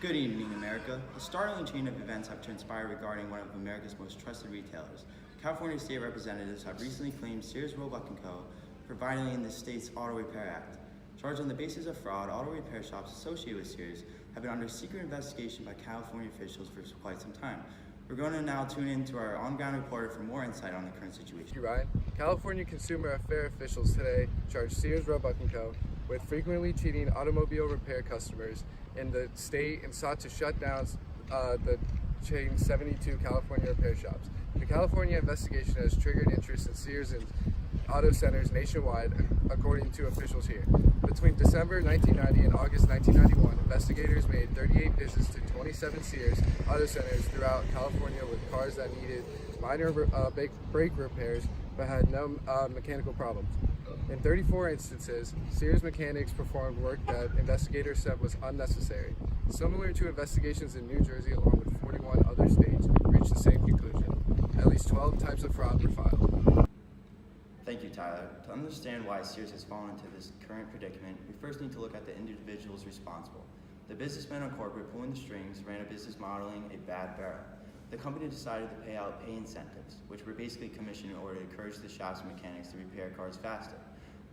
Good evening, America. A startling chain of events have transpired regarding one of America's most trusted retailers. California state representatives have recently claimed Sears, Roebuck & Co. for violating the state's Auto Repair Act. Charged on the basis of fraud, auto repair shops associated with Sears have been under secret investigation by California officials for quite some time. We're going to now tune in to our on-ground reporter for more insight on the current situation. Thank you, Ryan. California Consumer Affairs officials today charged Sears, Roebuck & Co. with frequently cheating automobile repair customers in the state and sought to shut down the chain's 72 California repair shops. The California investigation has triggered interest in Sears and auto centers nationwide, according to officials here. Between December 1990 and August 1991, investigators made 38 visits to 27 Sears auto centers throughout California with cars that needed minor brake repairs but had no mechanical problems. In 34 instances, Sears mechanics performed work that investigators said was unnecessary. Similar to investigations in New Jersey, along with 41 other states, reached the same conclusion. At least 12 types of fraud were filed. Thank you, Tyler. To understand why Sears has fallen into this current predicament, we first need to look at the individuals responsible. The businessmen on corporate pulling the strings ran a business modeling a bad barrel. The company decided to pay out pay incentives, which were basically commission in order to encourage the shops and mechanics to repair cars faster.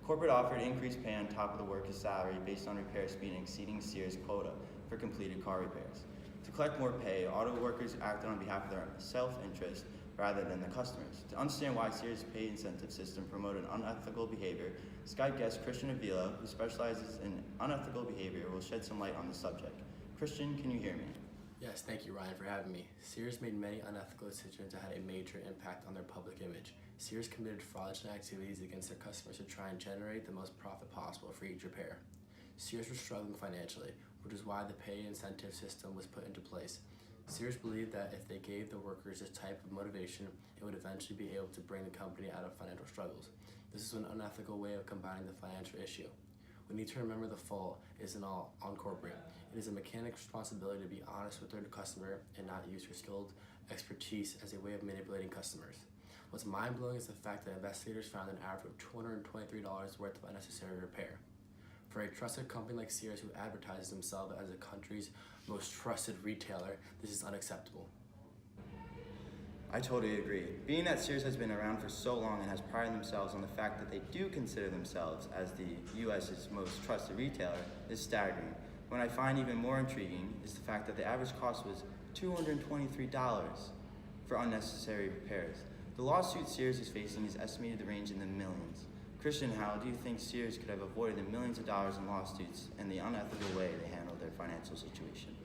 Corporate offered increased pay on top of the worker's salary based on repair speed exceeding Sears' quota for completed car repairs. To collect more pay, auto workers acted on behalf of their self-interest rather than the customers. To understand why Sears' pay incentive system promoted unethical behavior, Skype guest Christian Avila, who specializes in unethical behavior, will shed some light on the subject. Christian, can you hear me? Yes, thank you, Ryan, for having me. Sears made many unethical decisions that had a major impact on their public image. Sears committed fraudulent activities against their customers to try and generate the most profit possible for each repair. Sears was struggling financially, which is why the pay incentive system was put into place. Sears believed that if they gave the workers this type of motivation, it would eventually be able to bring the company out of financial struggles. This is an unethical way of combining the financial issue. We need to remember the fault isn't all on corporate. It is a mechanic's responsibility to be honest with their customer and not use their skilled expertise as a way of manipulating customers. What's mind-blowing is the fact that investigators found an average of $223 worth of unnecessary repair. For a trusted company like Sears, who advertises themselves as the country's most trusted retailer, this is unacceptable. I totally agree. Being that Sears has been around for so long and has prided themselves on the fact that they do consider themselves as the U.S.'s most trusted retailer is staggering. What I find even more intriguing is the fact that the average cost was $223 for unnecessary repairs. The lawsuit Sears is facing is estimated to range in the millions. Christian, how do you think Sears could have avoided the millions of dollars in lawsuits and the unethical way they handled their financial situation?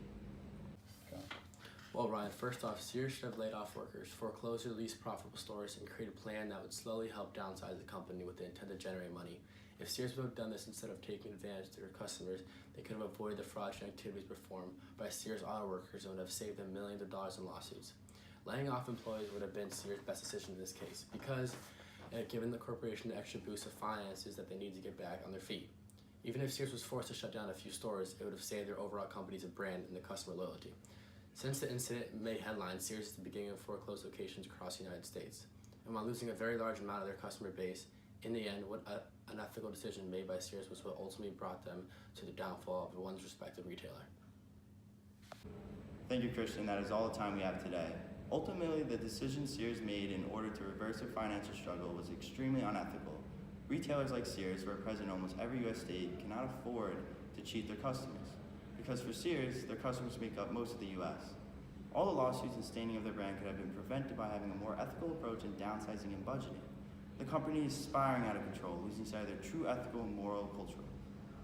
Well, Ryan, first off, Sears should have laid off workers, foreclosed their least profitable stores, and created a plan that would slowly help downsize the company with the intent to generate money. If Sears would have done this instead of taking advantage of their customers, they could have avoided the fraudulent activities performed by Sears auto workers and would have saved them millions of dollars in lawsuits. Laying off employees would have been Sears' best decision in this case because it had given the corporation the extra boost of finances that they need to get back on their feet. Even if Sears was forced to shut down a few stores, it would have saved their overall company's brand and the customer loyalty. Since the incident made headlines, Sears is the beginning of foreclosed locations across the United States. And while losing a very large amount of their customer base, in the end, what an unethical decision made by Sears was what ultimately brought them to the downfall of one's respective retailer. Thank you, Christian. That is all the time we have today. Ultimately, the decision Sears made in order to reverse their financial struggle was extremely unethical. Retailers like Sears, who are present in almost every U.S. state, cannot afford to cheat their customers. Because for Sears, their customers make up most of the U.S. All the lawsuits and staining of their brand could have been prevented by having a more ethical approach in downsizing and budgeting. The company is spiraling out of control, losing sight of their true ethical and moral culture,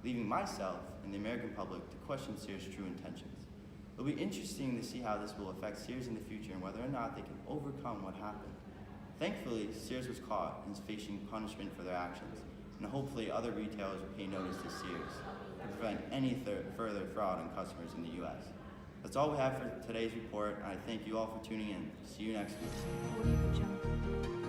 leaving myself and the American public to question Sears' true intentions. It'll be interesting to see how this will affect Sears in the future and whether or not they can overcome what happened. Thankfully, Sears was caught and is facing punishment for their actions, and hopefully other retailers will pay notice to Sears to prevent any further fraud on customers in the U.S. That's all we have for today's report, and I thank you all for tuning in. See you next week.